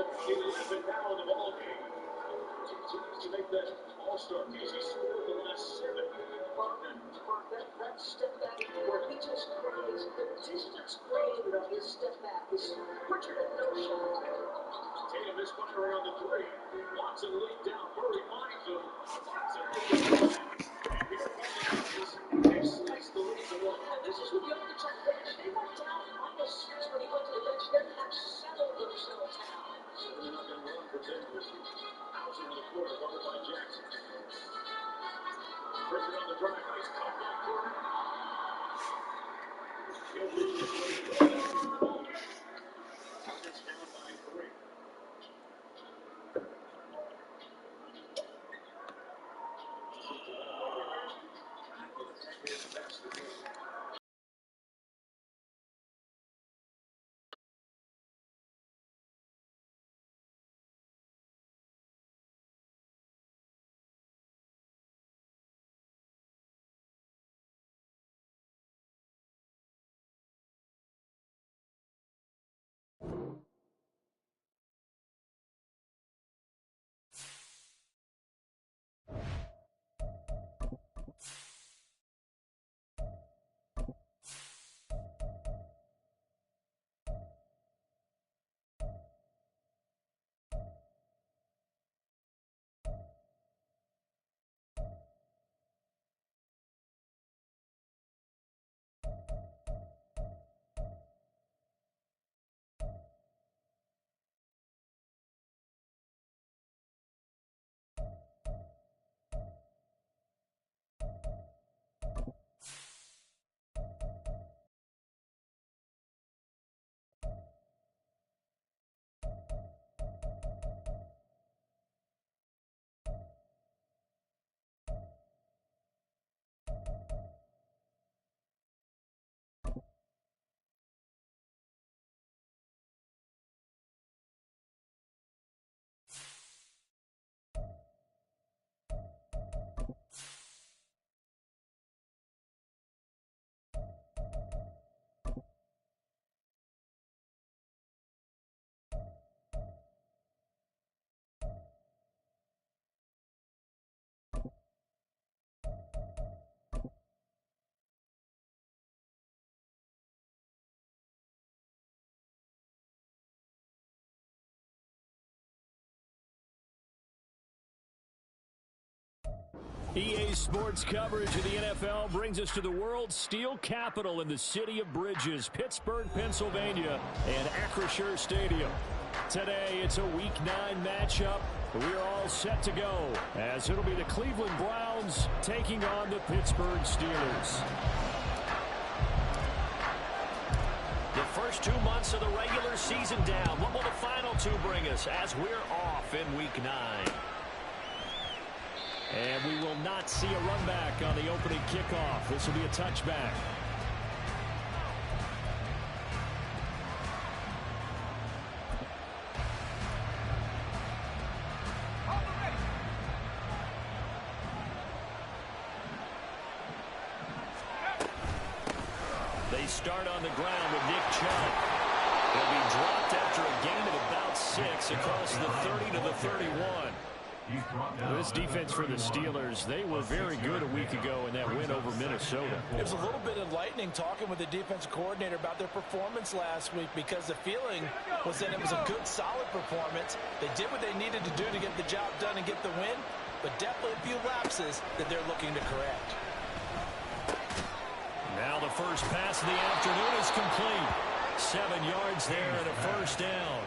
to 11 now in the ball game. Continues to make that all-star case. He scored the last 7 that step back where he just creates the distance created on his step back is Richard had no shot. Tatum misfiring on the 3. Watson lead down. Murray finds him. Watson and here come the Nuggets. They slice the lead to 1. And this is what you have to check bench. He went down -6 when he went to the bench. Then have settled themselves down. So they're not going to run for 10 minutes. Hauser on the floor, covered by Jackson. Pritchard on the drive. Nice cut by Porter. He'll lose his way to the Nuggets down by 3. EA Sports coverage of the NFL brings us to the world's steel capital in the city of Bridges, Pittsburgh, Pennsylvania, and Acrisure Stadium. Today, it's a Week 9 matchup. We're all set to go, as it'll be the Cleveland Browns taking on the Pittsburgh Steelers. The first 2 months of the regular season down. What will the final 2 bring us as we're off in Week 9? And we will not see a run back on the opening kickoff. This will be a touchback. They start on the ground with Nick Chubb. He'll be dropped after a gain of about 6 across the 30 to the 31. This defense for the Steelers, they were very good a week ago in that win over Minnesota. It was a little bit enlightening talking with the defensive coordinator about their performance last week, because the feeling was that it was a good, solid performance. They did what they needed to do to get the job done and get the win, but definitely a few lapses that they're looking to correct. Now the first pass of the afternoon is complete. 7 yards there and a first down.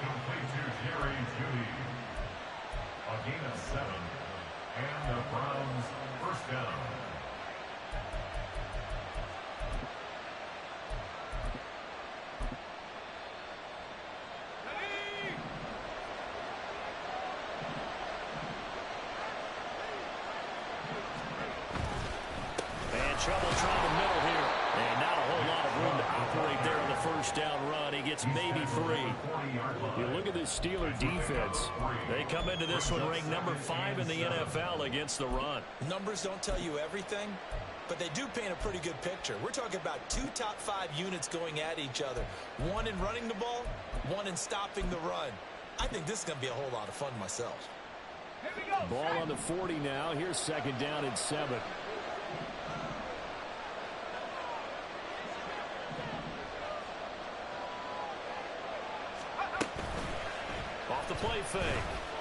A gain of 7, and the Browns first down. And trouble trying the middle here. And not a whole lot of room to operate there on the first down run. He gets maybe 3. You look at this Steeler defense. They come into this one ranked number 5 in the NFL against the run. Numbers don't tell you everything, but they do paint a pretty good picture. We're talking about 2 top 5 units going at each other. One in running the ball, one in stopping the run. I think this is going to be a whole lot of fun myself. Ball on the 40 now. Here's second down and 7. Off the play fake.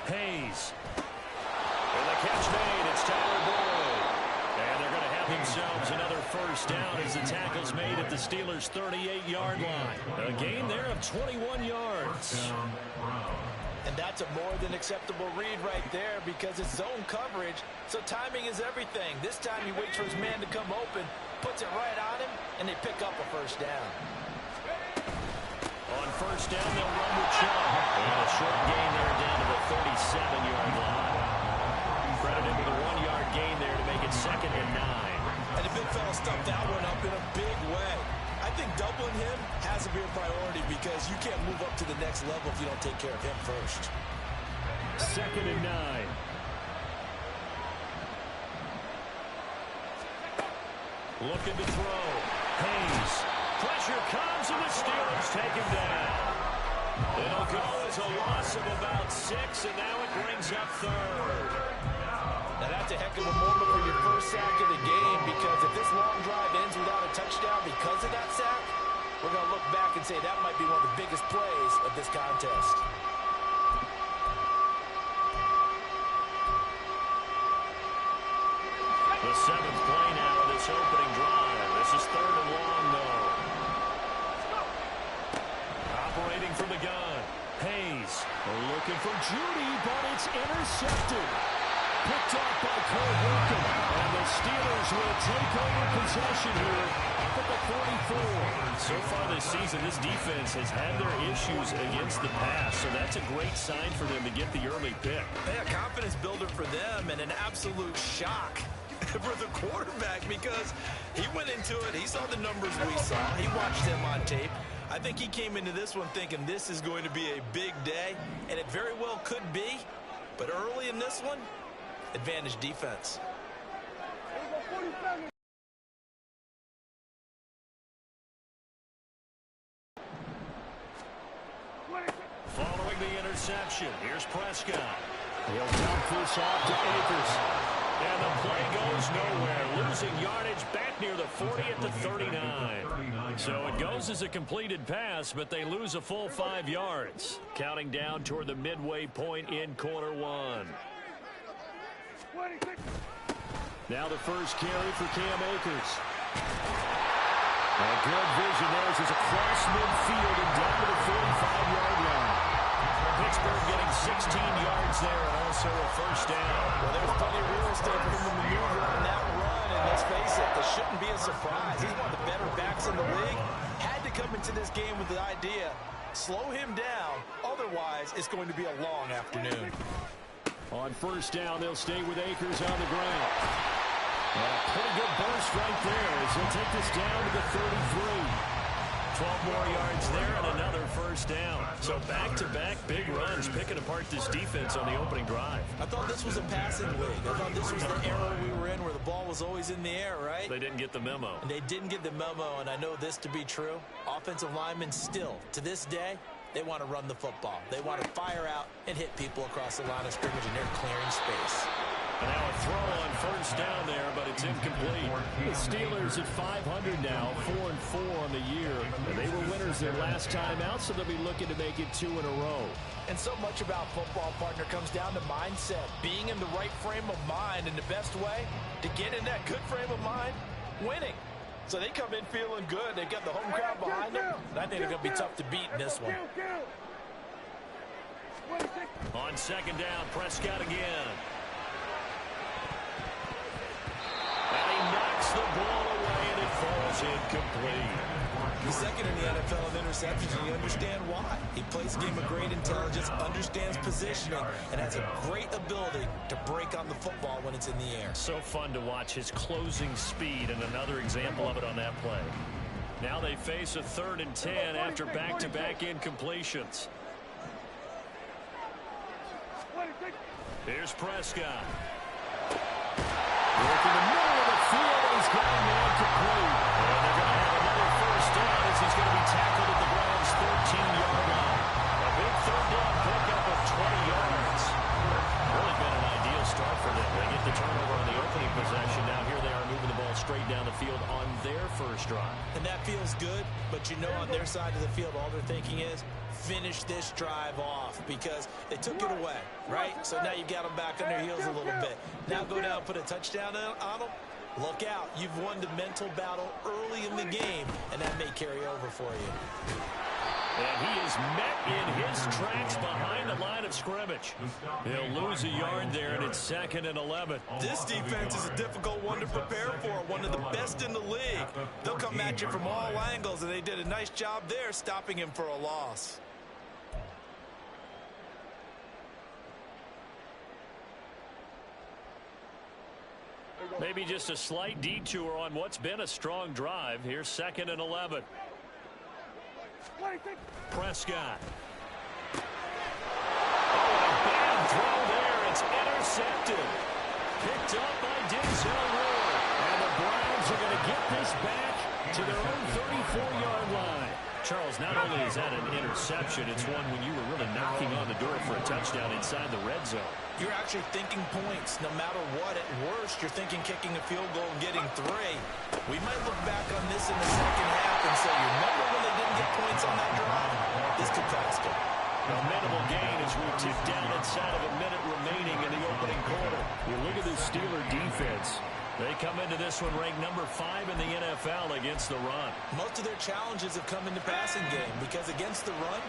Hayes. And the catch made. It's Tyler Boyd. And they're going to have themselves another first down as the tackle's made at the Steelers' 38-yard line. A gain there of 21 yards. And that's a more than acceptable read right there because it's zone coverage, so timing is everything. This time he waits for his man to come open, puts it right on him, and they pick up a first down. On first down, they'll run with Chubb. And a short gain there down to the 37-yard line. Credit him with a 1-yard gain there to make it second and 9. And the big fella stuffed that one up in a big way. I think doubling him has to be a priority because you can't move up to the next level if you don't take care of him first. Second and 9. Looking to throw. Hayes. Pressure comes and the Steelers take him down. It'll go as a loss of about 6, and now it brings up third. Now that's a heck of a moment for your first sack of the game because if this long drive ends without a touchdown because of that sack, we're going to look back and say that might be one of the biggest plays of this contest. The 7th play now of this opening drive. This is third and long, though. Operating from the gun. Hayes looking for Judy, but it's intercepted. Picked off by Cole Wilkin. And the Steelers will take over possession here up at the 44. So far this season, this defense has had their issues against the pass. So that's a great sign for them to get the early pick. A confidence builder for them and an absolute shock for the quarterback because he went into it. He saw the numbers we saw. He watched them on tape. I think he came into this one thinking this is going to be a big day, and it very well could be. But early in this one, advantage defense. Following the interception, here's Prescott. He'll dump this off to Akers. And the play goes nowhere. Losing yardage back near the 40 at the 39. So it goes as a completed pass, but they lose a full 5 yards. Counting down toward the midway point in quarter 1. Now the first carry for Cam Akers. A good vision there as he's across midfield and down to the 45-yard line. Pittsburgh getting 16 yards there and also a first down. Well, there's plenty of real estate for him to maneuver on that run, and let's face it, this shouldn't be a surprise. He's one of the better backs in the league. Had to come into this game with the idea, slow him down, otherwise it's going to be a long afternoon. On first down, they'll stay with Akers on the ground. A pretty good burst right there as he'll take this down to the 33. 12 more yards there and another first down. So back-to-back big runs picking apart this defense on the opening drive. I thought this was a passing league. I thought this was the era we were in where the ball was always in the air, right? They didn't get the memo. And they didn't get the memo, and I know this to be true. Offensive linemen still, to this day, they want to run the football. They want to fire out and hit people across the line of scrimmage, and they're clearing space. And now a throw on first down there, but it's incomplete. The Steelers at 500 now, 4-4 on the year. And they were winners their last time out, so they'll be looking to make it 2 in a row. And so much about football, partner, comes down to mindset. Being in the right frame of mind, and the best way to get in that good frame of mind, winning. So they come in feeling good. They've got the home crowd behind them. And I think they're going to be tough to beat in this one. On second down, Prescott again. And he knocks the ball away, and it falls incomplete. He's second in the NFL in interceptions, and you understand why. He plays a game of great intelligence, understands positioning, and has a great ability to break on the football when it's in the air. So fun to watch his closing speed, and another example of it on that play. Now they face a 3rd and 10 after back-to-back incompletions. Here's Prescott. Working the middle of the field, and he's got a man complete. And they're going to have another first down as he's going to be tackled at the Browns' 13-yard line. A big third down pickup, first drive. And that feels good, but you know on their side of the field, all they're thinking is finish this drive off because they took it away, right? So now you got them back on their heels a little bit. Now go down, put a touchdown on them. Look out. You've won the mental battle early in the game, and that may carry over for you. And he is met in his tracks behind the line of scrimmage. He'll lose a yard there, and it's 2nd and 11. This defense is a difficult one to prepare for, one of the best in the league. They'll come at you from all angles, and they did a nice job there stopping him for a loss. Maybe just a slight detour on what's been a strong drive. Here's 2nd and 11. Prescott. Oh, a bad throw there. It's intercepted. Picked up by Denzel Ward. And the Browns are going to get this back to their own 34-yard line. Charles, not only is that an interception, it's one when you were really knocking on the door for a touchdown inside the red zone. You're actually thinking points. No matter what, at worst, you're thinking kicking a field goal and getting 3. We might look back on this in the second half and say, you remember when they didn't get points on that drive? This could cost them. A minimal gain as we tick down inside of a minute remaining in the opening quarter. You look at this Steeler defense. They come into this one ranked number 5 in the NFL against the run. Most of their challenges have come in the passing game because against the run,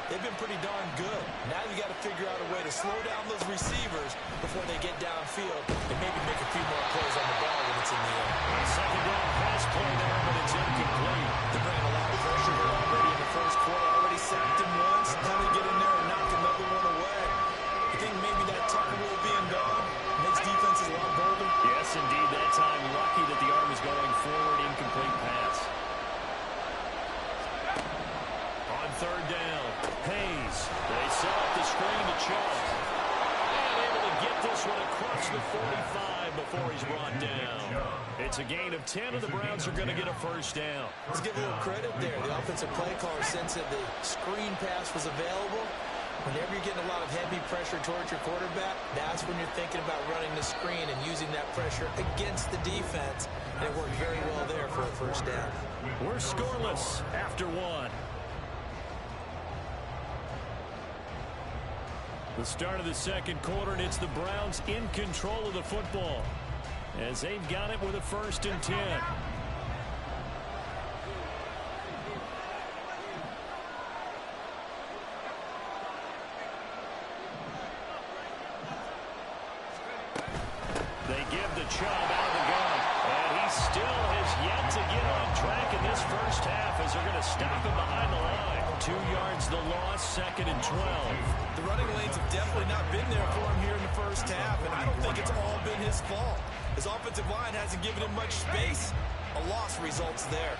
they've been pretty darn good. Now you got to figure out a way to slow down those receivers before they get downfield and maybe make a few more plays on the ball when it's in the air. Second down pass play there, but it's incomplete. They're bringing a lot of pressure here already in the first quarter. Already sacked him once. Now they get in there and knock another one away. You think maybe that Tucker rule being gone makes defenses a lot bolder? Yes, indeed. That time lucky that the arm is going forward. Incomplete pass. On 3rd down, Hayes. They set up the screen to Chubb. And able to get this one across the 45 before he's brought down. It's a gain of 10, and the Browns are going to get a first down. Let's give a little credit there. The offensive play caller sensed that the screen pass was available. Whenever you're getting a lot of heavy pressure towards your quarterback, that's when you're thinking about running the screen and using that pressure against the defense. And it worked very well there for a first down. We're scoreless after 1. The start of the second quarter, and it's the Browns in control of the football as they've got it with a 1st and 10. They give the Chubb out of the gun, and he still has yet to get on track in this first half as they're going to stop him behind the line. 2 yards the loss, 2nd and 12. The running lanes have definitely not been there for him here in the first half, and I don't think it's all been his fault. His offensive line hasn't given him much space. A loss results there.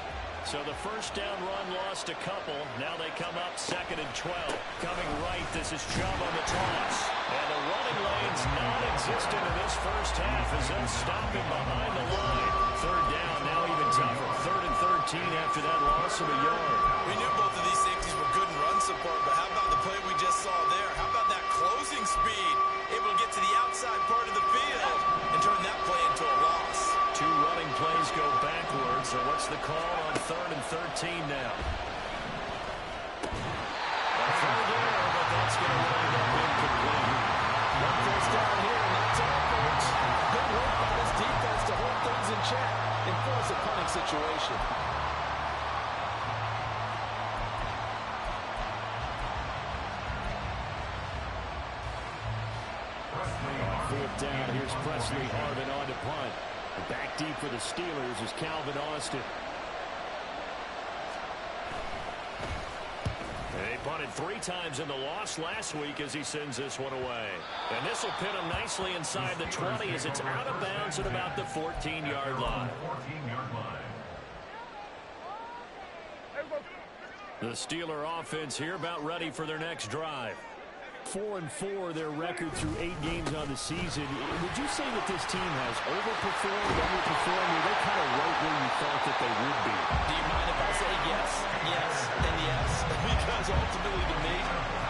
So the first down run lost a couple. Now they come up 2nd and 12. Coming right, this is Chubb on the toss. And the running lane's non-existent in this first half as they'll stop him behind the line. 3rd down, now even tougher. 3rd and 13 after that loss of a yard. We knew both of these safeties were good in run support, but how about the play we just saw there? How about that closing speed? Able to get to the outside part of the field and turn that play into a loss. 2 running plays go backwards, so what's the call on 3rd and 13 now? A third error, but that's going to wind up incomplete. One first down here, and that's all, folks. Good work by this defense to hold things in check and force a punting situation. Fourth down, here's Presley Harvin on to punt. Back deep for the Steelers is Calvin Austin. They punted 3 times in the loss last week as he sends this one away. And this will pin him nicely inside the 20 as it's out of bounds at about the 14-yard line. The Steeler offense here about ready for their next drive. 4-4 their record through 8 games on the season. Would you say that this team has overperformed, underperformed, or they kind of right where you thought that they would be? Do you mind if I say yes, yes, and yes? Because ultimately to me,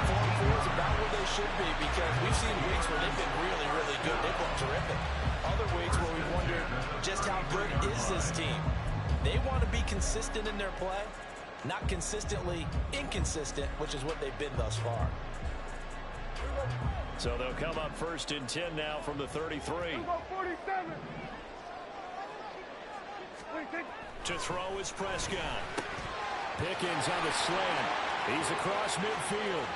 4-4 is about where they should be because we've seen weeks where they've been really, really good. They've looked terrific. Other weeks where we wondered just how good is this team? They want to be consistent in their play, not consistently inconsistent, which is what they've been thus far. So they'll come up 1st and 10 now from the 33. To throw is Prescott. Pickens on the slant. He's across midfield.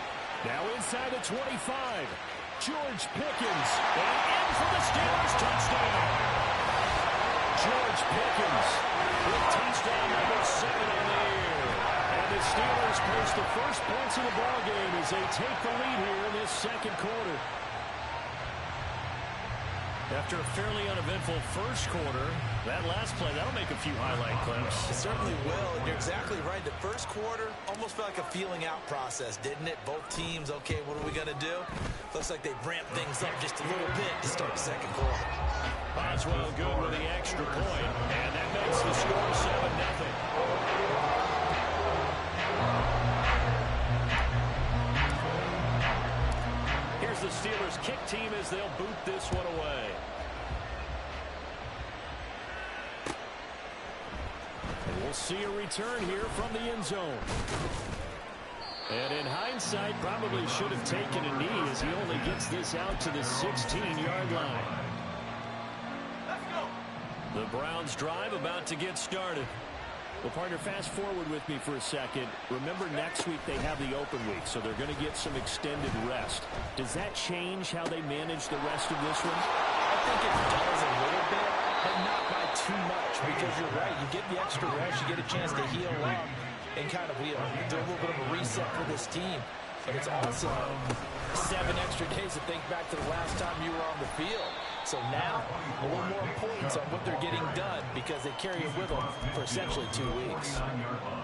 Now inside the 25. George Pickens. And in for the Steelers touchdown. George Pickens with touchdown number 7 on the year. And the Steelers post the first points of the ballgame as they take the lead here in this second quarter. After a fairly uneventful first quarter, that last play, that'll make a few highlight clips. It certainly will, and you're exactly right. The first quarter almost felt like a feeling out process, didn't it? Both teams, okay, what are we going to do? Looks like they ramped things up just a little bit to start the second quarter. Boswell good with the extra point, and that makes the score 7-0. Here's the Steelers kick team as they'll boot this one away. And we'll see a return here from the end zone. And in hindsight, probably should have taken a knee as he only gets this out to the 16-yard line. The Browns drive about to get started. Well, partner, fast forward with me for a second. Remember, next week they have the open week, so they're going to get some extended rest. Does that change how they manage the rest of this one? I think it does a little bit, but not by too much, because you're right. You get the extra rest, you get a chance to heal up and kind of do a little bit of a reset for this team. But it's also 7 extra days to think back to the last time you were on the field. So now, a little more importance on what they're getting done because they carry it with them for essentially 2 weeks.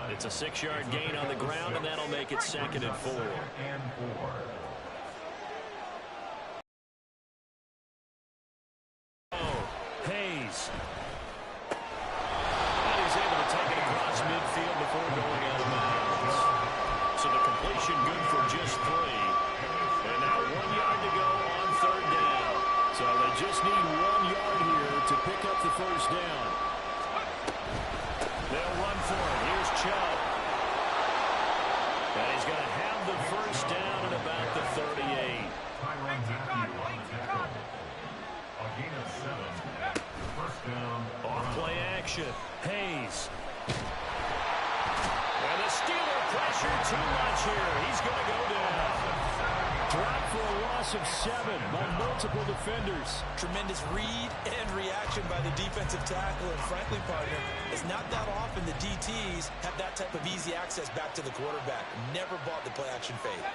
It's a 6-yard gain on the ground, and that'll make it 2nd and 4. Hayes. And he's able to take it across midfield before going out of bounds. So the completion good for just 3. And now 1 yard to go on 3rd down. So they just need 1 yard here to pick up the first down. They'll run for it. Here's Chubb. And he's going to have the first down at about the 38. Off play action. Hayes. And the Steeler pressure too much here. He's going to go down. Dropped for a loss of 7 by multiple defenders. Tremendous read and reaction by the defensive tackle. And frankly, partner, it's not that often the DTs have that type of easy access back to the quarterback. Never bought the play action fake.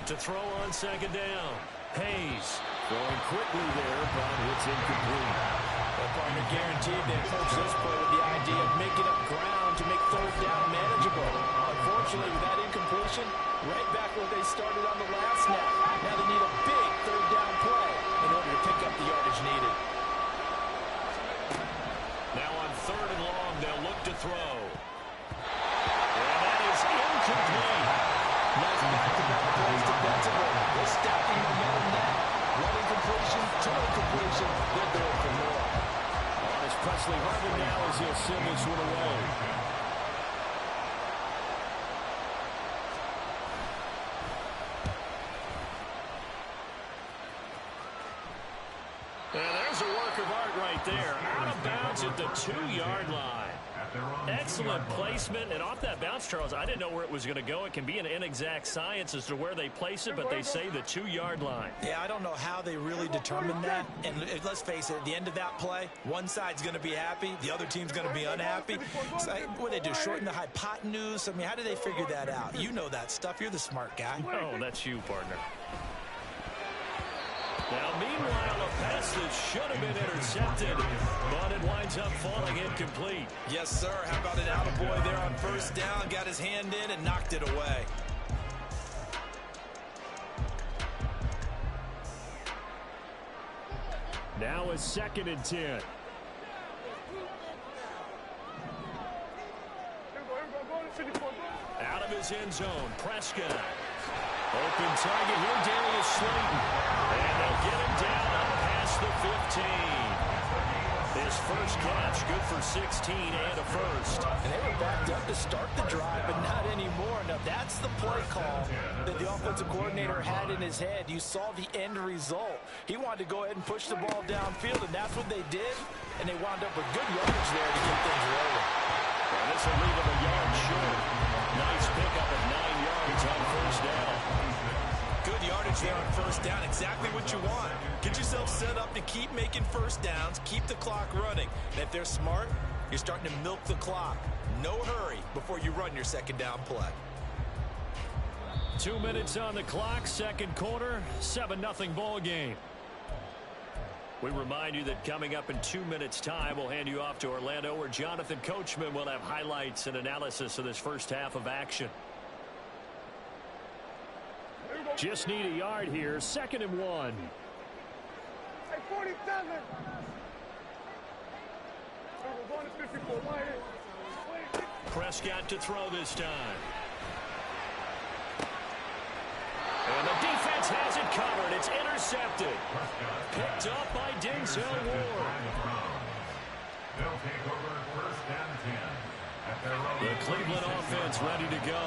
To throw on 2nd down. Hayes throwing quickly there, but it's incomplete. Well, partner, guaranteed they approach this play with the idea of making up ground to make 3rd down manageable. Unfortunately, with that incompletion, right back where they started on the last snap. Now they need a big 3rd down play in order to pick up the yardage needed. Now on 3rd and long, they'll look to throw. And that is incomplete. Nice back-to-back plays defensively. They're stacking momentum now. 1 incompletion, 2 incompletion. They're going for more. It's Presley Harvin now as he'll send this one away. And there's a work of art right there. Out of bounds at the 2-yard line. Excellent placement. And off that bounce, Charles, I didn't know where it was going to go. It can be an inexact science as to where they place it, but they say the 2-yard line. Yeah, I don't know how they really determined that. And let's face it, at the end of that play, one side's going to be happy, the other team's going to be unhappy. So what do they do, shorten the hypotenuse? I mean, how do they figure that out? You know that stuff. You're the smart guy. Oh, that's you, partner. Now, meanwhile, a pass that should have been intercepted, but it winds up falling incomplete. Yes, sir. How about an attaboy there on 1st down? Got his hand in and knocked it away. Now a 2nd and 10. Out of his end zone, Prescott. Open target here, Darius Slayton. And they'll get him down up past the 15. His first catch, good for 16 and a first. And they were backed up to start the drive, but not anymore. Now, that's the play call that the offensive coordinator had in his head. You saw the end result. He wanted to go ahead and push the ball downfield, and that's what they did. And they wound up with good yardage there to get things rolling. And this will leave him a yard short. Nice pickup of 9 yards on first down. Good yardage there on first down. Exactly what you want. Get yourself set up to keep making first downs, keep the clock running. And if they're smart, you're starting to milk the clock. No hurry before you run your second down play. 2 minutes on the clock, second quarter, 7-0 ball game. We remind you that coming up in 2 minutes' time, we'll hand you off to Orlando, where Jonathan Coachman will have highlights and analysis of this first half of action. Just need a yard here, 2nd and 1. Hey, 47. We're going to 54. Prescott to throw this time. And the defense has it covered. It's intercepted. Picked up by Denzel Ward. They'll take over first and 10 at their own. The Cleveland offense ready to go.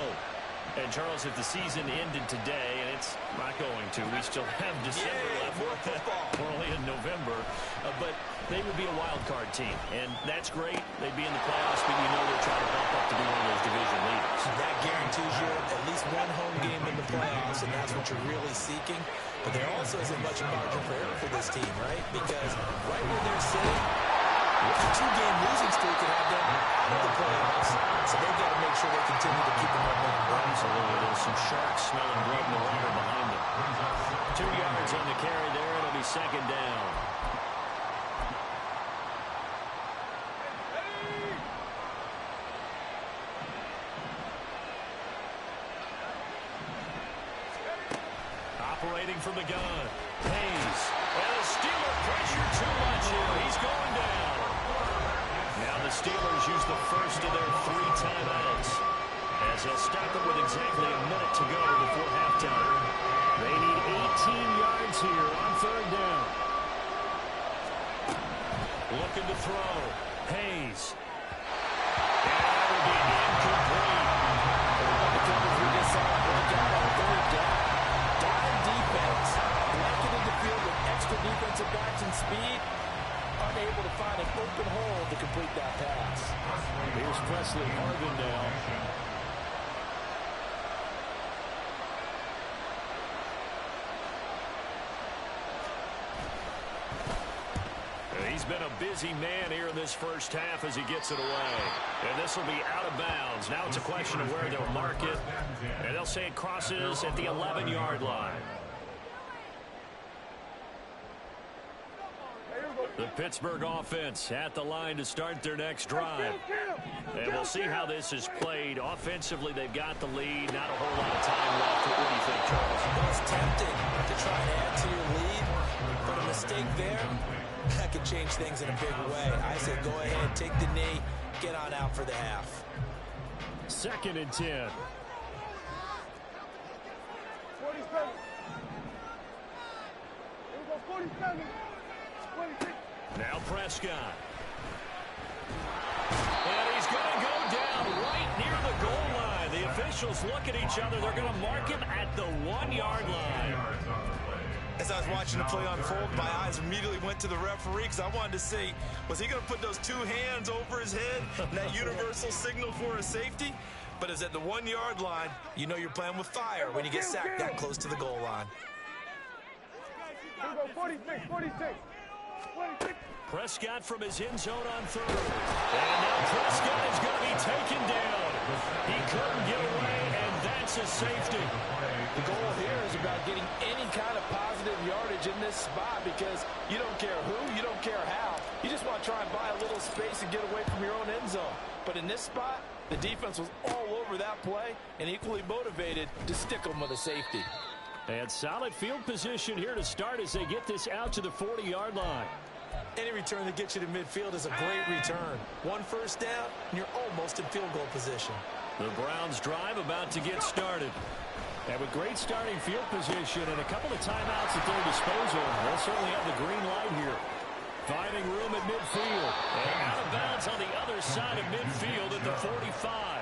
And, Charles, if the season ended today, and it's not going to, we still have December left. We're only in November. But they would be a wild card team. And that's great. They'd be in the playoffs, but you know they're trying to bump up to be one of those division leaders. That guarantees you at least one home game in the playoffs, and that's what you're really seeking. But there also isn't much margin for error for this team, right? Because right where they're sitting, a 2-game losing streak could have them out of the playoffs. So they've got to make sure they continue to keep the momentum going. Absolutely. There's some sharks smelling blood in the water behind them. 2 yards on the carry there. It'll be second down. Operating from the gun. Hayes. And the Steeler pressure too much here. He's going down. Now the Steelers use the first of their 3 timeouts, as they'll stop it with exactly a minute to go before halftime. They need 18 yards here on 3rd down. Looking to throw. Hayes. And that will be incomplete. The coverage we just saw break out on 3rd down. Dime defense, blanketed the field with extra defensive backs and speed, unable to find an open hole to complete that pass. Here's Presley Harvin now. He's been a busy man here in this first half as he gets it away. And this will be out of bounds. Now it's a question of where they'll mark it. And they'll say it crosses at the 11-yard line. The Pittsburgh offense at the line to start their next drive. And we'll see how this is played. Offensively, they've got the lead. Not a whole lot of time left. What do you think, Charles? Well, it's tempting to try and add to your lead, but a mistake there, that could change things in a big way. I say go ahead, take the knee, get on out for the half. 2nd and 10. 47. Here we go, 47. 26. Now Prescott. And he's going to go down right near the goal line. The officials look at each other. They're going to mark him at the 1-yard line. As I was watching the play unfold, my eyes immediately went to the referee because I wanted to see, was he going to put those 2 hands over his head, that universal signal for a safety? But it's at the 1-yard line. You know you're playing with fire when you get sacked that close to the goal line. Here we go, 46, 46. 26. Prescott from his end zone on 3rd. And now Prescott is going to be taken down. He couldn't get away, and that's a safety. The goal here is about getting any kind of positive yardage in this spot because you don't care who, you don't care how. You just want to try and buy a little space and get away from your own end zone. But in this spot, the defense was all over that play and equally motivated to stick them with a safety. And solid field position here to start as they get this out to the 40-yard line. Any return that gets you to midfield is a great return. 1 first down, and you're almost in field goal position. The Browns drive about to get started. And with great starting field position and a couple of timeouts at their disposal, they'll certainly have the green light here. Finding room at midfield. And out of bounds on the other side of midfield at the 45.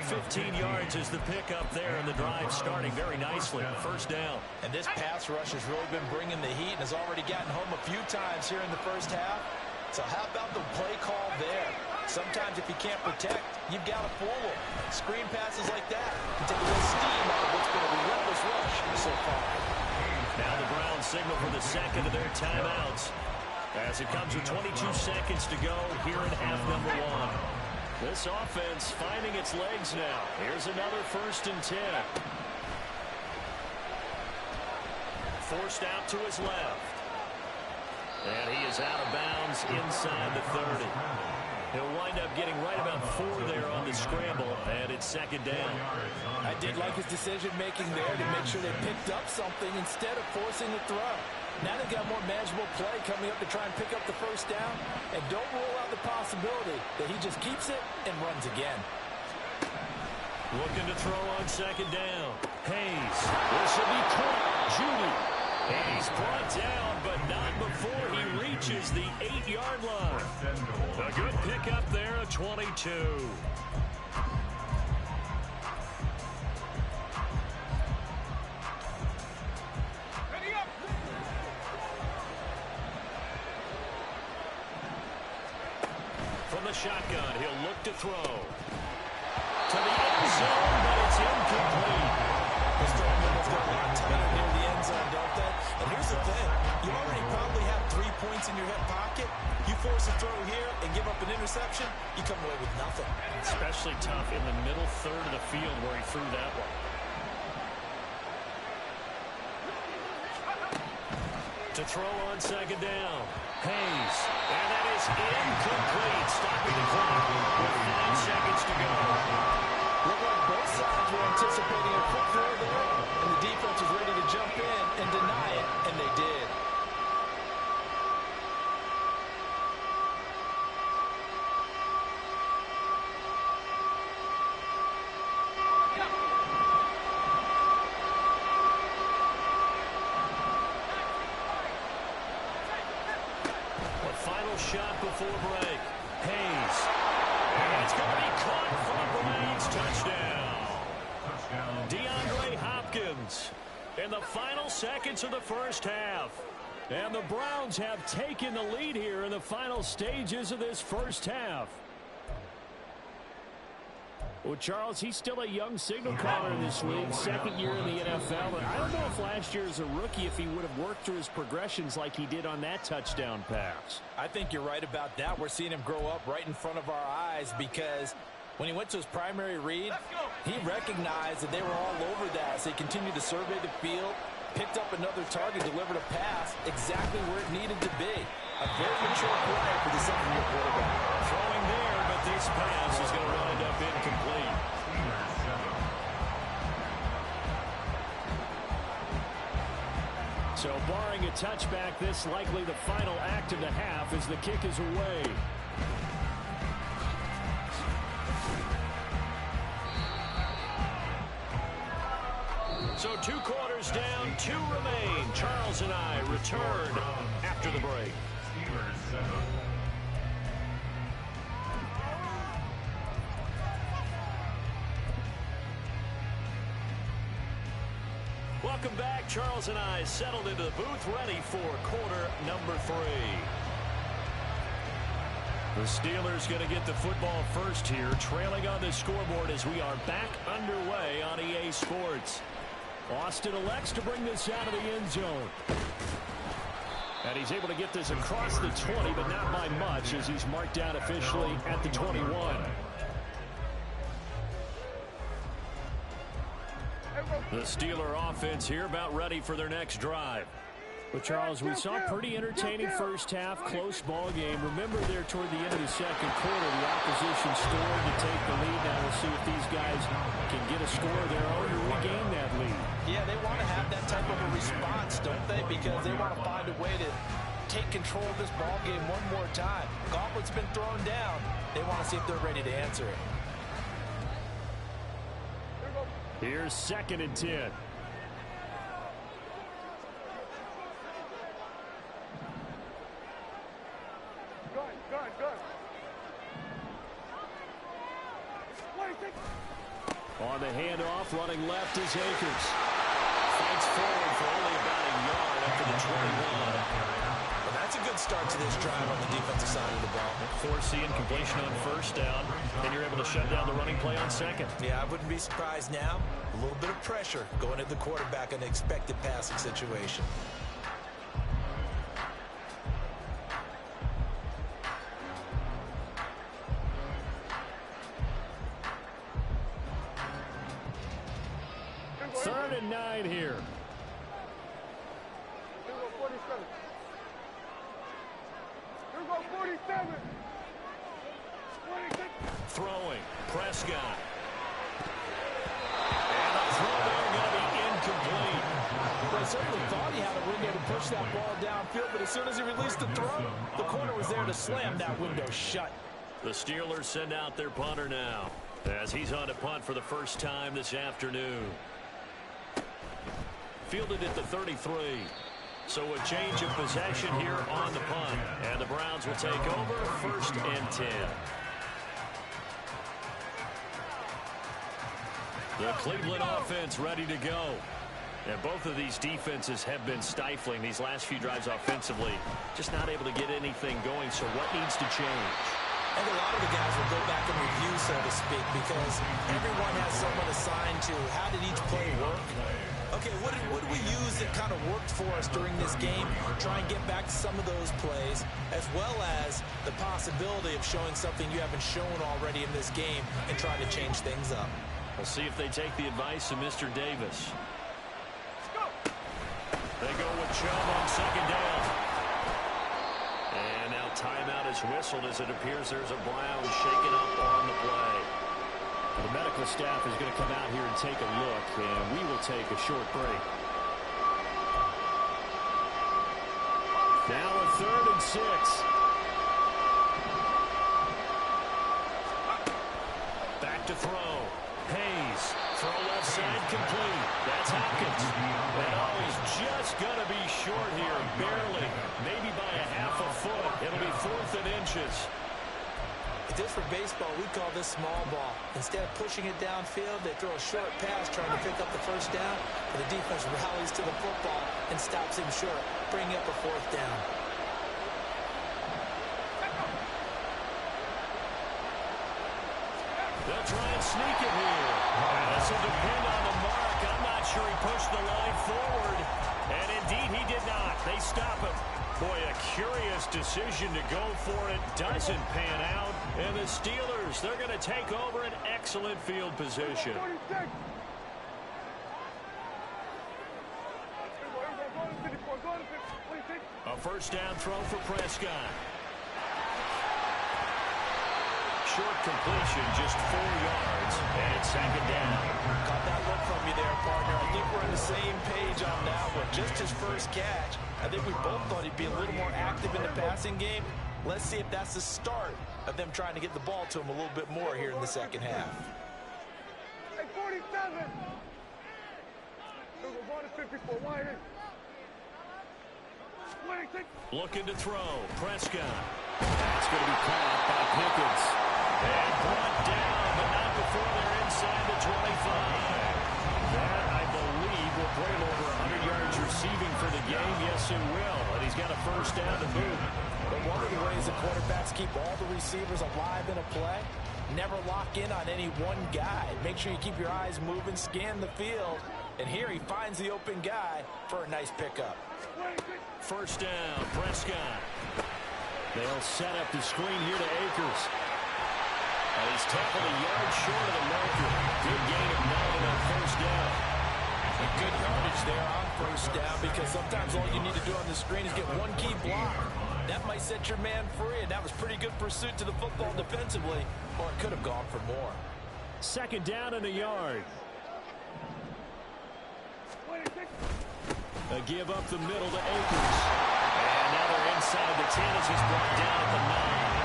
15 yards is the pickup there, and the drive starting very nicely. First down. And this pass rush has really been bringing the heat and has already gotten home a few times here in the first half. So how about the play call there? Sometimes if you can't protect, you've got to fool them. Screen passes like that can take a little steam out of what's been a relentless rush so far. Now the Browns signal for the second of their timeouts as it comes with 22 seconds to go here in half number one. This offense finding its legs now. Here's another 1st and 10. Forced out to his left. And he is out of bounds inside the 30. He'll wind up getting right about 4 there on the scramble, and it's 2nd down. I did like his decision-making there to make sure they picked up something instead of forcing the throw. Now they've got more manageable play coming up to try and pick up the 1st down, and don't rule out the possibility that he just keeps it and runs again. Looking to throw on 2nd down. Hayes. This will be caught. Judy. He's brought down, but not before he reaches the 8-yard line. A good pickup there at 22. From the shotgun, he'll look to throw. To the end zone, but it's incomplete. This throwing windows got a lot tighter near the end zone, don't they? And here's the thing. You already probably have 3 points in your hip pocket. You force a throw here and give up an interception, you come away with nothing. Especially tough in the middle third of the field where he threw that one. To throw on 2nd down. Hayes. And that is incomplete. Stopping the clock with 5 seconds to go. Looked like both sides were anticipating a quick throw there, and the defense was ready to jump in and deny it, and they did. Shot before break. Hayes. And it's going to be caught for the Browns. Touchdown. DeAndre Hopkins in the final seconds of the first half. And the Browns have taken the lead here in the final stages of this first half. Well, Charles, he's still a young signal caller in this league, 2nd year in the NFL. And I don't know if last year as a rookie, if he would have worked through his progressions like he did on that touchdown pass. I think you're right about that. We're seeing him grow up right in front of our eyes because when he went to his primary read, he recognized that they were all over that. So he continued to survey the field, picked up another target, delivered a pass exactly where it needed to be. A very mature play for the second-year quarterback. Throwing there, but this pass is going to wind up incomplete. So barring a touchback, this likely the final act of the half as the kick is away. So 2 quarters down, 2 remain. Charles and I return after the break. Welcome back. Charles and I settled into the booth ready for quarter number 3. The Steelers going to get the football first here, trailing on the scoreboard as we are back underway on EA Sports. Austin elects to bring this out of the end zone. And he's able to get this across the 20, but not by much as he's marked down officially at the 21. The Steeler offense here about ready for their next drive. But, Charles, we saw a pretty entertaining first half, close ball game. Remember there toward the end of the second quarter, the opposition scored to take the lead. Now we'll see if these guys can get a score there or to regain that lead. Yeah, they want to have that type of a response, don't they? Because they want to find a way to take control of this ball game one more time. Gauntlet's been thrown down. They want to see if they're ready to answer it. Here's 2nd and 10. On the handoff, running left is Akers. Fights forward for only about a yard after the 21. Well, that's a good start to this drive on the defensive side of the ball. Force the incompletion on first down, and you're able to shut down the running play on second. Yeah, I wouldn't be surprised now. A little bit of pressure going at the quarterback in an expected passing situation. Third and 9 here. Throwing, Prescott. And the throw there going to be incomplete. Well, he certainly thought he had a window to push that ball downfield, but as soon as he released the throw, the corner was there to slam that window shut. The Steelers send out their punter now, as he's on to punt for the first time this afternoon. Fielded at the 33. So a change of possession here on the punt. And the Browns will take over, 1st and 10. The Cleveland offense ready to go. And both of these defenses have been stifling these last few drives offensively. Just not able to get anything going. So what needs to change? I think a lot of the guys will go back and review, so to speak, because everyone has someone assigned to how did each play work. Okay, what did we use that kind of worked for us during this game? Try and get back to some of those plays, as well as the possibility of showing something you haven't shown already in this game and trying to change things up. We'll see if they take the advice of Mr. Davis. They go with Chubb on second down. And now timeout is whistled as it appears there's a Brown shaken up on the play. The medical staff is going to come out here and take a look, and we will take a short break. Now a 3rd and 6. Back to throw. Hayes, throw left side, complete. That's Hopkins. And he's just going to be short here, barely, maybe by a half a foot. It'll be 4th and inches. Just for baseball, we call this small ball. Instead of pushing it downfield, they throw a short pass trying to pick up the first down, but the defense rallies to the football and stops him short, bringing up a 4th down. They'll try and sneak it here. This will depend on the mark. I'm not sure he pushed the line forward, and indeed he did not. They stop him. Boy, a curious decision to go for it. Doesn't pan out. And the Steelers, they're going to take over an excellent field position. A first down throw for Prescott. Short completion, just 4 yards, and it's second down. Caught that look from you there, partner. I think we're on the same page on that one. Just his first catch. I think we both thought he'd be a little more active in the passing game. Let's see if that's the start of them trying to get the ball to him a little bit more here in the second half. Hey, 47. Looking to throw. Prescott. That's going to be caught by Pickens. And brought down, but not before they're inside the 25. That, I believe, will bring over 100 yards receiving for the game. Yes, it will. And he's got a first down to boot. But one of the ways that quarterbacks keep all the receivers alive in a play, never lock in on any one guy. Make sure you keep your eyes moving, scan the field. And here he finds the open guy for a nice pickup. First down, Prescott. They'll set up the screen here to Akers. And he's tackled a yard short of the marker. Good gain of 9 on first down. And good yardage there on first down, because sometimes all you need to do on the screen is get one key block. That might set your man free, and that was pretty good pursuit to the football defensively, or it could have gone for more. Second down and a yard. A give up the middle to Akers. And now they're inside the 10 as he's brought down at the 9.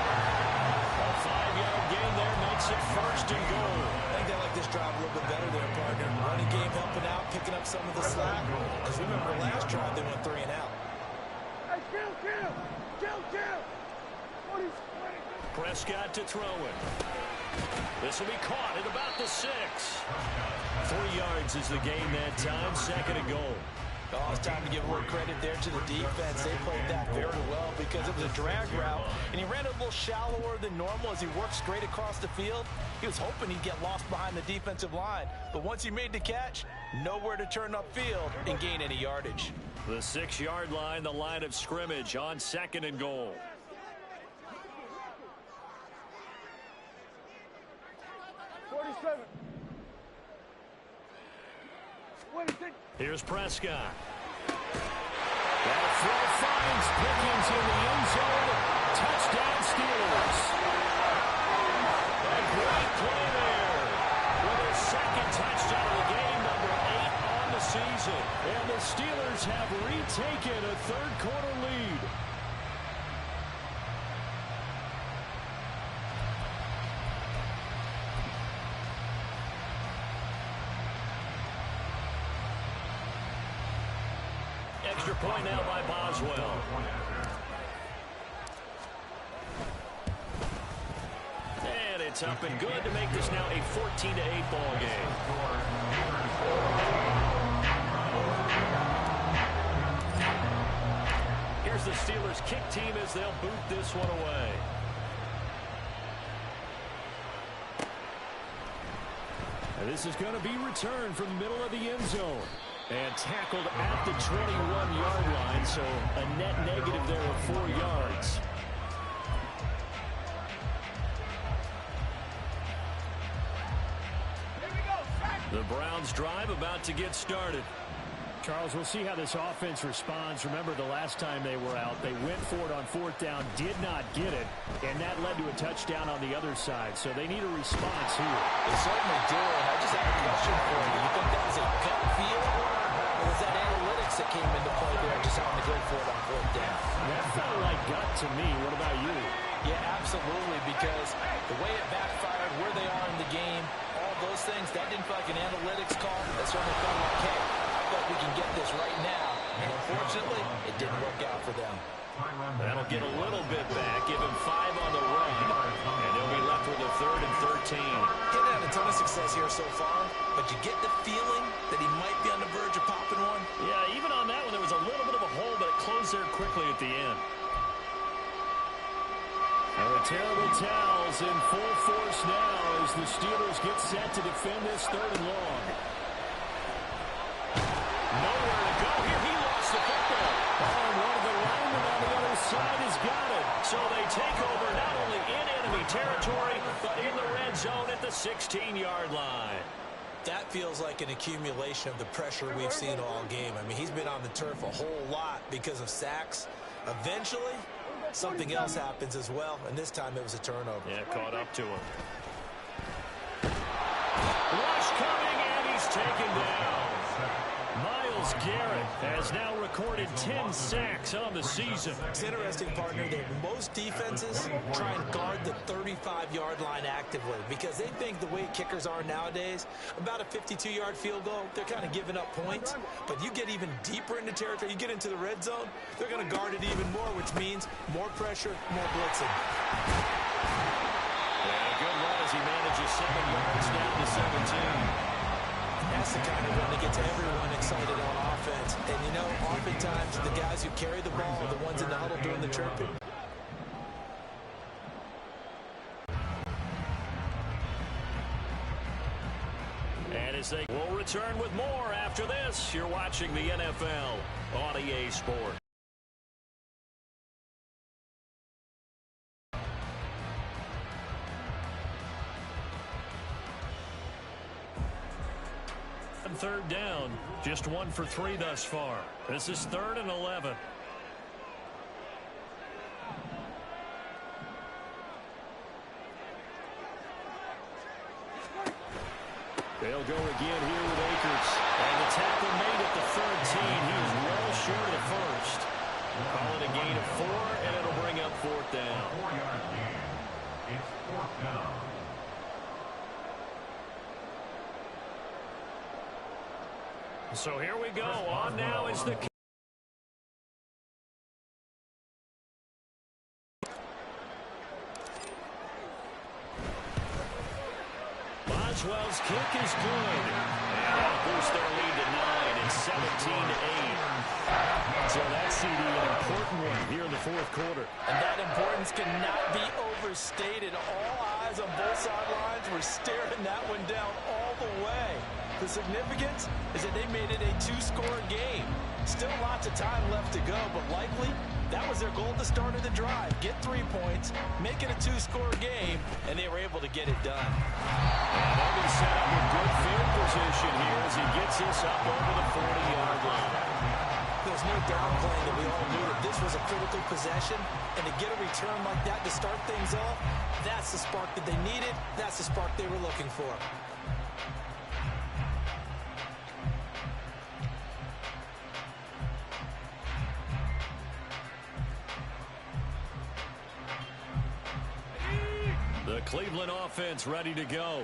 A 5-yard gain there makes it first and goal. I think they like this drive a little bit better there, partner. Running game helping out, picking up some of the slack. Because remember, last drive they went 3 and out. Hey, kill! 40. Prescott to throw it. This will be caught at about the 6. 3 yards is the gain that time. 2nd and goal. Oh, it's time to give a little credit there to the defense. They played that very well because it was a drag route, and he ran a little shallower than normal as he worked straight across the field. He was hoping he'd get lost behind the defensive line, but once he made the catch, nowhere to turn upfield and gain any yardage. The 6-yard line, the line of scrimmage on 2nd and goal. Here's Prescott. That throw finds Pickens in the end zone. Touchdown Steelers. A great play there. With his 2nd touchdown of the game, number 8 on the season. And the Steelers have retaken a 3rd-quarter lead. Extra point now by Boswell. And it's up and good to make this now a 14-8 ball game. Here's the Steelers kick team as they'll boot this one away. And this is going to be returned from the middle of the end zone. And tackled at the 21-yard line, so a net negative there of 4 yards. The Browns drive about to get started. Charles, we'll see how this offense responds. Remember, the last time they were out, they went for it on 4th down, did not get it, and that led to a touchdown on the other side. So they need a response here. They certainly do, and I just have a question for you. You think that was a gut feel, or was that analytics that came into play there just having to go for it on 4th down? That felt like gut to me. What about you? Yeah, absolutely, because the way it backfired, where they are in the game, all those things, that didn't feel like an analytics call. That certainly felt like, hey, I bet we can get this right now. And unfortunately, it didn't work out for them. That'll get a little bit back, give him 5 on the run, and they'll be left with a 3rd and 13. He's had a ton of success here so far, but you get the feeling that he might be on the verge of popping one. Yeah, even on that one, there was a little bit of a hole, but it closed there quickly at the end. The terrible towels in full force now as the Steelers get set to defend this 3rd and long. Nowhere to go here. He lost the football. And one of the linemen on the other side has got it. So they take over not only in enemy territory, but in the red zone at the 16-yard line. That feels like an accumulation of the pressure we've seen all game. I mean, he's been on the turf a whole lot because of sacks. Eventually, something else happens as well, and this time it was a turnover. Yeah, caught up to him. Rush coming, and he's taken down. Myles Garrett has now recorded 10 sacks on the season. It's interesting, partner, that most defenses try and guard the 35-yard line actively because they think the way kickers are nowadays, about a 52-yard field goal, they're kind of giving up points. But you get even deeper into territory, you get into the red zone, they're going to guard it even more, which means more pressure, more blitzing. Yeah, a good run as he manages 7 yards down to 17. That's the kind of run that gets everyone excited on offense. And, you know, oftentimes the guys who carry the ball are the ones in the huddle doing the chirping. And as they will return with more after this, you're watching the NFL on EA Sports. Third down, just 1 for 3 thus far. This is 3rd and 11. They'll go again here with Akers. And the tackle made at the 13. He was well short of the first. Call it a gain of 4, and it'll bring up 4th down. 4-yard gain. It's 4th down. So here we go. On now is the... Maxwell's kick is good. And that'll boost their lead to 9. It's 17-8. So that's CD, an important one here in the fourth quarter. And that importance cannot be overstated. All eyes on both sidelines were staring that one down all the way. The significance is that they made it a 2-score game. Still lots of time left to go, but likely that was their goal at the start of the drive. Get 3 points, make it a 2-score game, and they were able to get it done. And they'll be set up with good field position here as he gets this up over the 40-yard line. There's no downplaying that we all knew that this was a critical possession, and to get a return like that to start things off, that's the spark that they needed. That's the spark they were looking for. The Cleveland offense ready to go.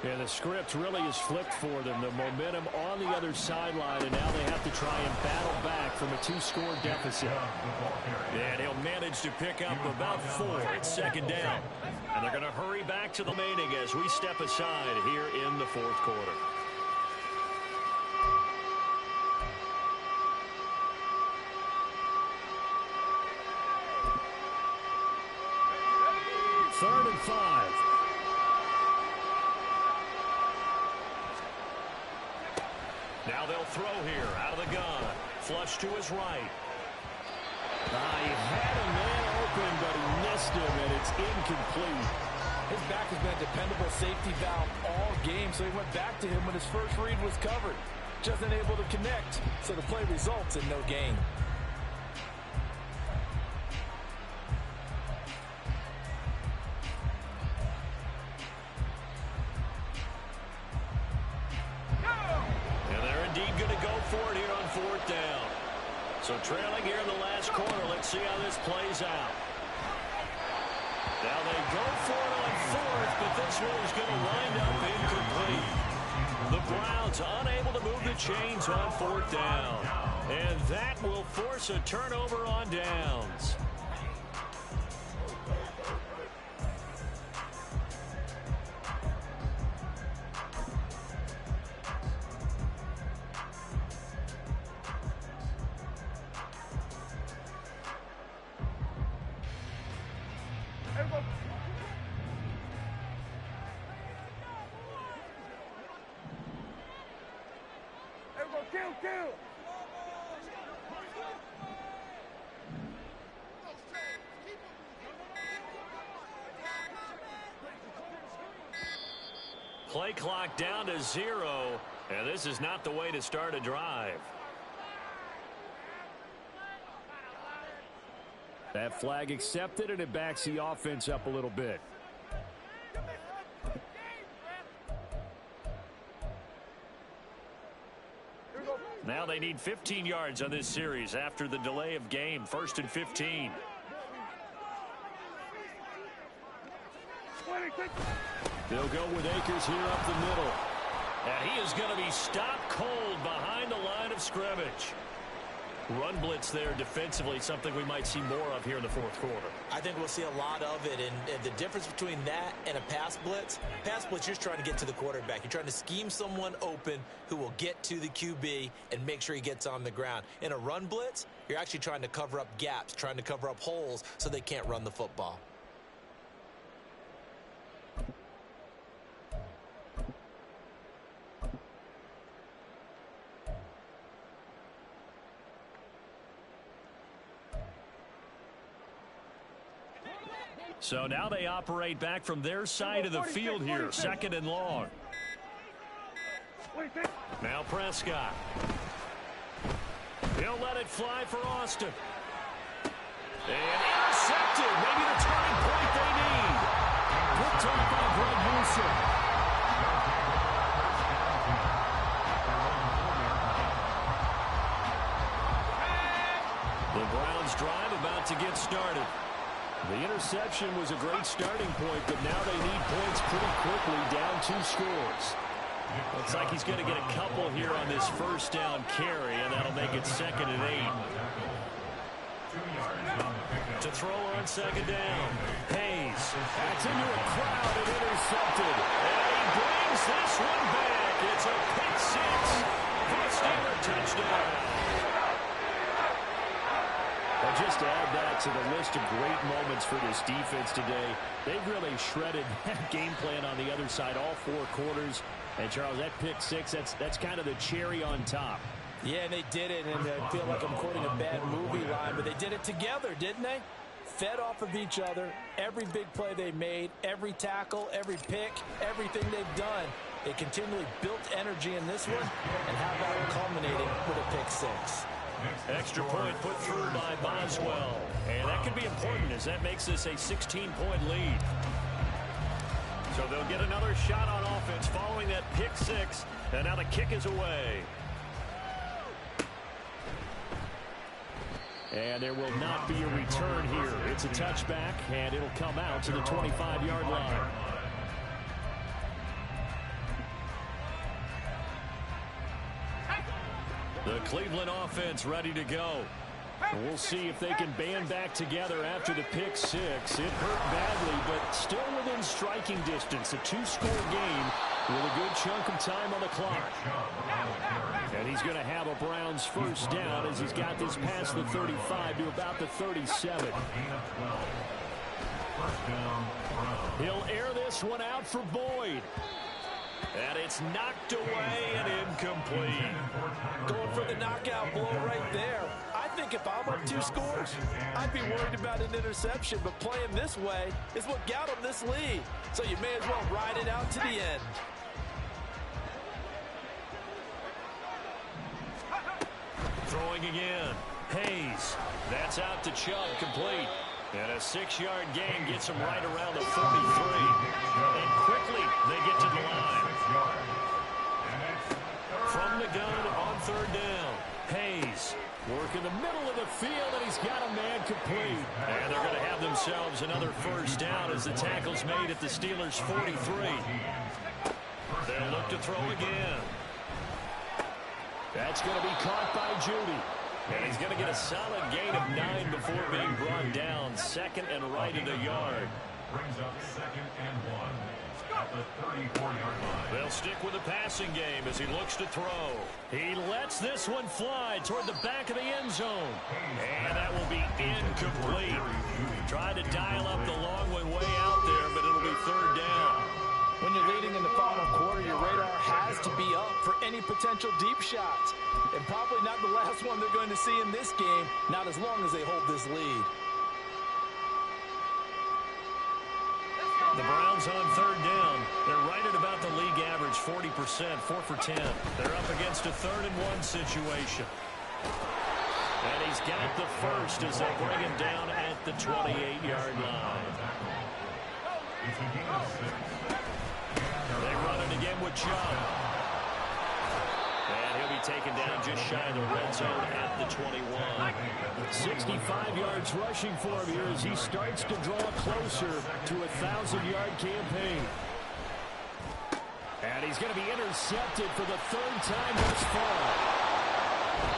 Yeah, the script really is flipped for them. The momentum on the other sideline, and now they have to try and battle back from a 2-score deficit. And he'll manage to pick up about 4 at second down. And they're going to hurry back to the remaining as we step aside here in the fourth quarter. Third and 5. Now they'll throw here out of the gun. Flush to his right. He had a man open, but he missed him, and it's incomplete. His back has been a dependable safety valve all game, so he went back to him when his first read was covered. Just unable to connect, so the play results in no gain. So trailing here in the last quarter. Let's see how this plays out. Now they go for it on fourth, but this one is going to wind up incomplete. The Browns unable to move the chains on fourth down. And that will force a turnover on downs. Kill! Play clock down to 0, and this is not the way to start a drive. That flag accepted, and it backs the offense up a little bit. Now they need 15 yards on this series after the delay of game. 1st and 15. They'll go with Akers here up the middle. And he is going to be stopped cold behind the line of scrimmage. Run blitz there defensively, something we might see more of here in the fourth quarter. I think we'll see a lot of it, and the difference between that and a pass blitz, you're just trying to get to the quarterback. You're trying to scheme someone open who will get to the QB and make sure he gets on the ground. In a run blitz, you're actually trying to cover up gaps, trying to cover up holes so they can't run the football. So now they operate back from their side of the field here, 2nd and long. Now Prescott. He'll let it fly for Austin. And intercepted. Maybe the turning point they need. Picked off by Greg Wilson. The Browns drive about to get started. The interception was a great starting point, but now they need points pretty quickly, down 2 scores. Looks like he's going to get a couple here on this first down carry, and that'll make it 2nd and 8. To throw on second down. Hayes. That's into a crowd and intercepted. And he brings this one back. It's a pick six for a Steeler touchdown. And just to add that to the list of great moments for this defense today, they've really shredded that game plan on the other side all 4 quarters. And, Charles, that pick six, that's kind of the cherry on top. Yeah, and they did it, and I feel like I'm quoting a bad movie line, but they did it together, didn't they? Fed off of each other, every big play they made, every tackle, every pick, everything they've done. They continually built energy in this one, and how about it culminating with a pick six? Extra point put through by Boswell. And that could be important as that makes this a 16-point lead. So they'll get another shot on offense following that pick six. And now the kick is away. And there will not be a return here. It's a touchback, and it'll come out to the 25-yard line. The Cleveland offense ready to go. We'll see if they can band back together after the pick six. It hurt badly, but still within striking distance. A 2-score game with a good chunk of time on the clock. And he's going to have a Browns first down as he's got this past the 35 to about the 37. He'll air this one out for Boyd. And it's knocked away and incomplete. Going for the knockout blow right there. I think if I'm up 2 scores, I'd be worried about an interception, but playing this way is what got them this lead. So you may as well ride it out to the end. Throwing again. Hayes. That's out to Chubb, complete. And a 6-yard gain gets him right around the 43. And quickly they get to the line. From the gun on third down. Hayes work in the middle of the field, and he's got a man complete. And they're going to have themselves another first down as the tackle's made at the Steelers' 43. They'll look to throw again. That's going to be caught by Judy. And he's going to get a solid gain of 9 before being brought down. Second and right in the yard. Brings up 2nd and 1 at the 34-yard line. They'll stick with the passing game as he looks to throw. He lets this one fly toward the back of the end zone. And that will be incomplete. Tried to dial up the long one way out there, but it'll be third down. When you're leading in the final quarter, your radar has to be up for any potential deep shots. And probably not the last one they're going to see in this game, not as long as they hold this lead. The Browns on third down. They're right at about the league average, 40%, 4 for 10. They're up against a 3rd and 1 situation. And he's got the first as they bring him down at the 28-yard line. They run it again with Chubb. And he'll be taken down just shy of the red zone at the 21. 65 yards rushing for him here as he starts to draw closer to a 1,000-yard campaign. And he's going to be intercepted for the 3rd time this fall.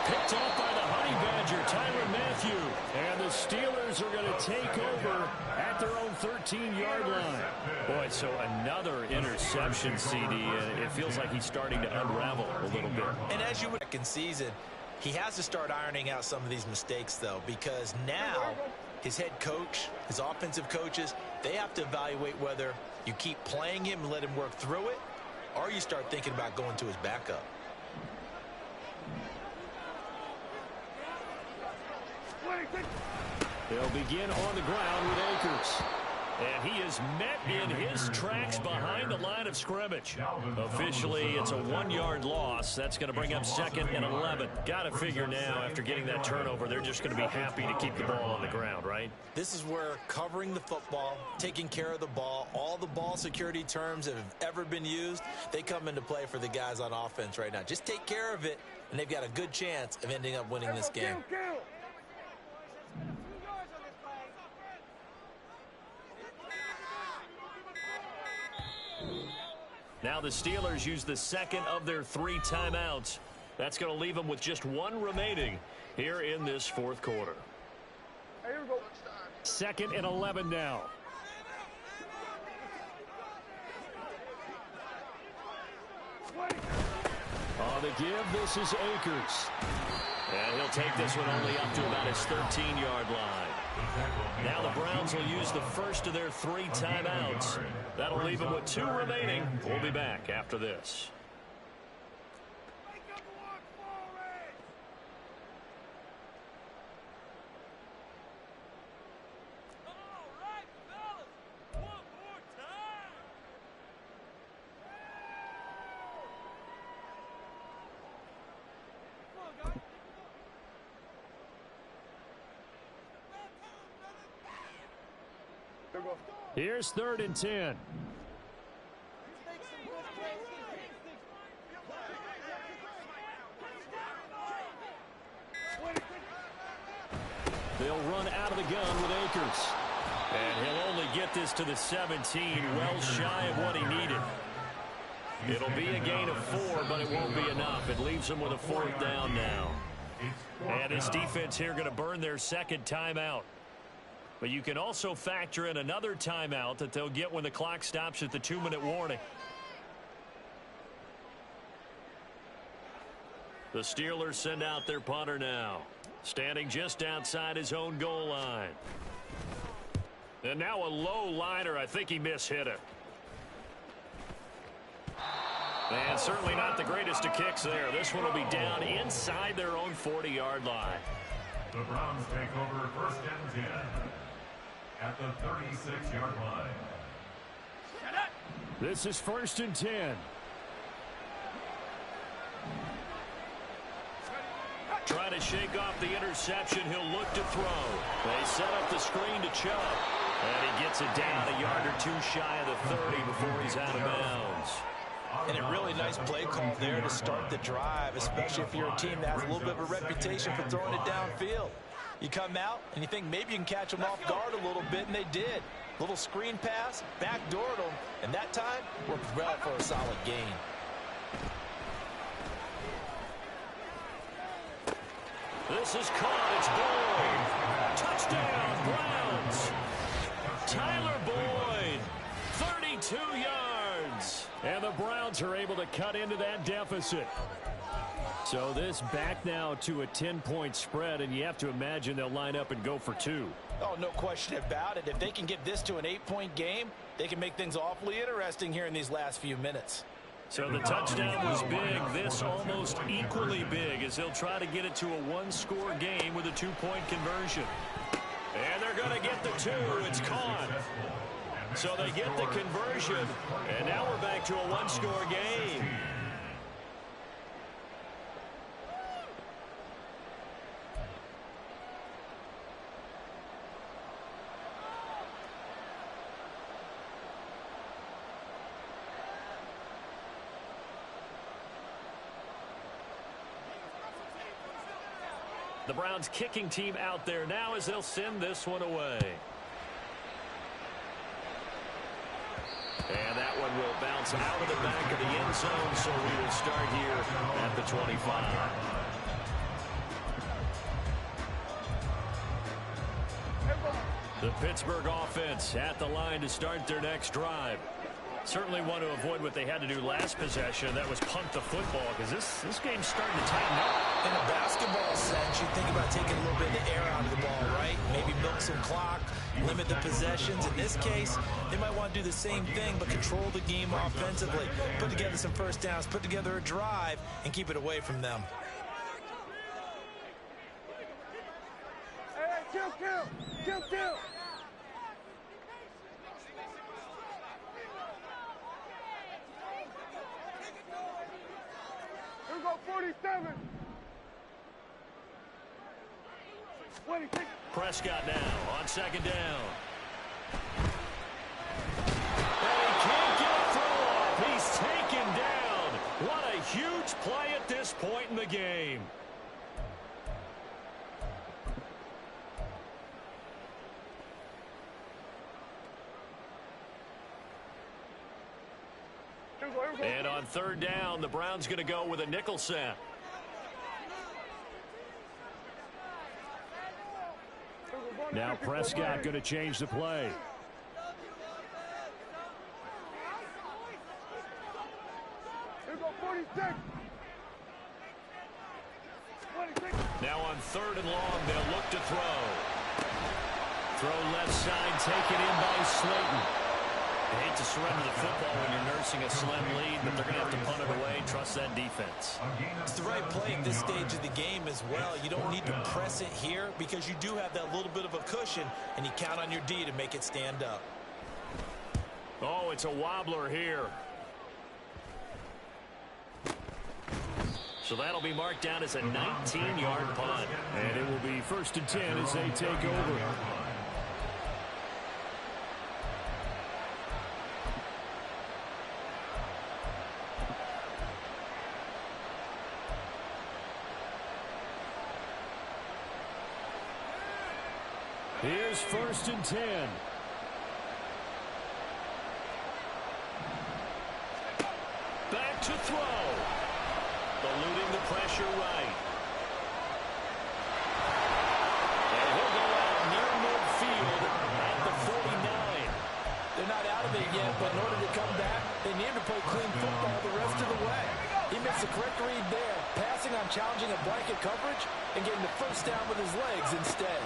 Picked off by the Honey Badger, Tyrann Mathieu. And the Steelers are going to take over at their own 13-yard line. Boy, so another interception, CD. And it feels like he's starting to unravel a little bit. And as you would in season, he has to start ironing out some of these mistakes, though, because now his head coach, his offensive coaches, they have to evaluate whether you keep playing him and let him work through it, or you start thinking about going to his backup. They'll begin on the ground with Akers. And he is met in his tracks behind the line of scrimmage. Officially, it's a 1-yard loss. That's going to bring up 2nd and 11. Got to figure now, after getting that turnover, they're just going to be happy to keep the ball on the ground, right? This is where covering the football, taking care of the ball, all the ball security terms that have ever been used, they come into play for the guys on offense right now. Just take care of it, and they've got a good chance of ending up winning this game. Now the Steelers use the 2nd of their 3 timeouts. That's going to leave them with just 1 remaining here in this 4th quarter. 2nd and 11 now. On the give, this is Akers. And he'll take this one only up to about his 13-yard line. Now the Browns will use the first of their 3 timeouts. That'll leave them with 2 remaining. We'll be back after this. Here's 3rd and 10. They'll run out of the gun with Akers. And he'll only get this to the 17, well shy of what he needed. It'll be a gain of 4, but it won't be enough. It leaves him with a 4th down now. And his defense here going to burn their 2nd timeout. But you can also factor in another timeout that they'll get when the clock stops at the 2-minute warning. The Steelers send out their punter now. Standing just outside his own goal line. And now a low liner. I think he mishit it. And certainly not the greatest of kicks there. This one will be down inside their own 40-yard line. The Browns take over 1st and 10 at the 36-yard line. This is 1st and 10. Trying to shake off the interception. He'll look to throw. They set up the screen to Chubb. And he gets it down a yard or 2 shy of the 30 before he's out of bounds. And a really nice play call there to start the drive, especially if you're a team that has a little bit of a reputation for throwing it downfield. You come out and you think maybe you can catch them off guard a little bit, and they did. Little screen pass, backdoored them, and that time worked well for a solid gain. This is caught. It's Boyd. Touchdown, Browns. Tyler Boyd, 32 yards. And the Browns are able to cut into that deficit. So this back now to a 10-point spread, and you have to imagine they'll line up and go for 2. Oh, no question about it. If they can get this to an 8-point game, they can make things awfully interesting here in these last few minutes. So the touchdown was big. This almost equally big as they'll try to get it to a 1-score game with a 2-point conversion. And they're going to get the 2. It's caught. So they get the conversion, and now we're back to a 1-score game. The Browns kicking team out there now as they'll send this one away. And that one will bounce out of the back of the end zone, so we will start here at the 25. The Pittsburgh offense at the line to start their next drive. Certainly want to avoid what they had to do last possession. That was punt the football, because this game's starting to tighten up. In a basketball sense, you think about taking a little bit of the air out of the ball, right? Maybe milk some clock, limit the possessions. In this case, they might want to do the same thing, but control the game offensively. Put together some first downs, put together a drive, and keep it away from them. Hey, kill. Here we go, 47. 26. Prescott now on 2nd down. And he can't get a throw off. He's taken down. What a huge play at this point in the game. And on 3rd down, the Browns going to go with a nickel set. Now Prescott going to change the play. Here go 46. 26. Now on 3rd and long, they'll look to throw. Throw left side, taken in by Slayton. I hate to surrender the football when you're nursing a slim lead, but they're going to have to punt it away. Trust that defense. It's the right play at this stage of the game as well. You don't need to press it here because you do have that little bit of a cushion, and you count on your D to make it stand up. Oh, it's a wobbler here. So that'll be marked down as a 19-yard punt. And it will be 1st and 10 as they take over. Here's 1st and 10. Back to throw. Eluding the pressure right. And he'll go out near midfield at the 49. They're not out of it yet, but in order to come back, they need to play clean football the rest of the way. He makes the correct read there, passing on challenging a blanket coverage and getting the first down with his legs instead.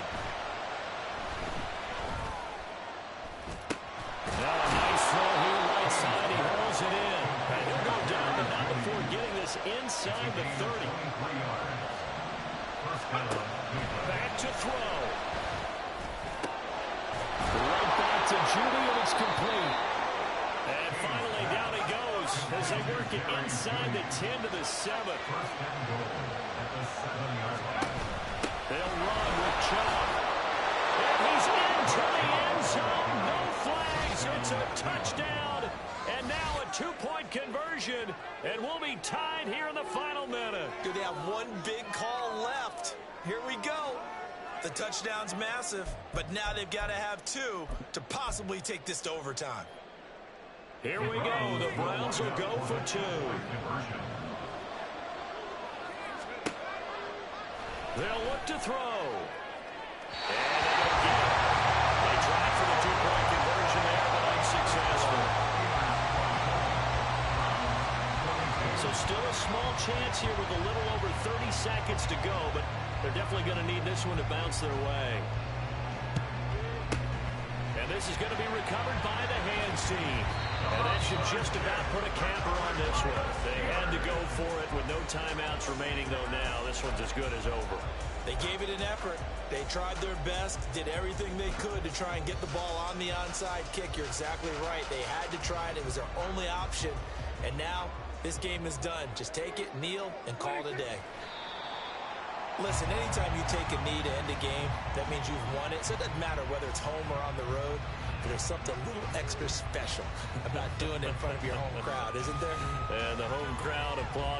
Now a nice throw here right side. He hurls it in. And he'll go down, but not before getting this inside the 30. Back to throw. Right back to Judy, and it's complete. And finally down he goes as they work it inside the 10 to the 7. They'll run with Chubb. And he's into the end zone. No flags. It's a touchdown. And now a 2-point conversion. And we'll be tied here in the final minute. Do they have one big call left? Here we go. The touchdown's massive, but now they've got to have 2 to possibly take this to overtime. Here we go. The Browns will go for 2. They'll look to throw. And they tried for the 2-point conversion there, but unsuccessful. So still a small chance here with a little over 30 seconds to go, but they're definitely going to need this one to bounce their way. And this is going to be recovered by the hands team. And that should just about put a capper on this one. They had to go for it with no timeouts remaining, though, now. This one's as good as over. They gave it an effort. They tried their best, did everything they could to try and get the ball on the onside kick. You're exactly right. They had to try it. It was their only option. And now this game is done. Just take it, kneel, and call it a day. Listen, anytime you take a knee to end a game, that means you've won it. So it doesn't matter whether it's home or on the road. But there's something a little extra special about doing it in front of your home crowd, isn't there? And the home crowd applauding.